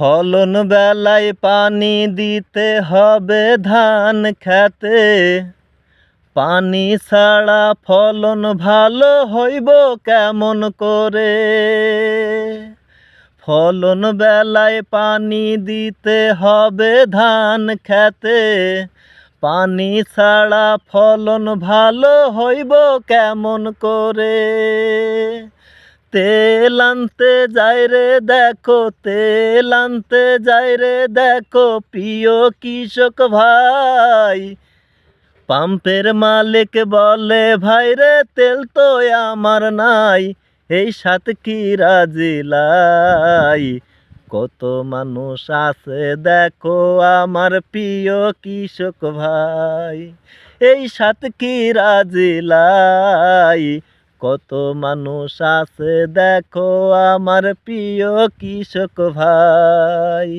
ফলন বেলায় পানি দিতে হবে ধান খেতে, পানি ছাড়া ফলন ভালো হইব কেমন করে। ফলন বেলায় পানি দিতে হবে ধান খেতে, পানি ছাড়া ফলন ভালো হইব কেমন করে। তেল আনতে যাই রে দেখো, তেল আনতে যাই রে দেখো প্রিয় কৃষক ভাই, পাম্পের মালিক বলে ভাই রে তেল তো আমার নাই, এই সাতক্ষীরা জেলায় কত মানুষ আছে দেখো আমার প্রিয় কৃষক ভাই। এই সাতক্ষীরা জেলায় কত মানুষ আছে দেখো আমার প্রিয় কৃষক ভাই।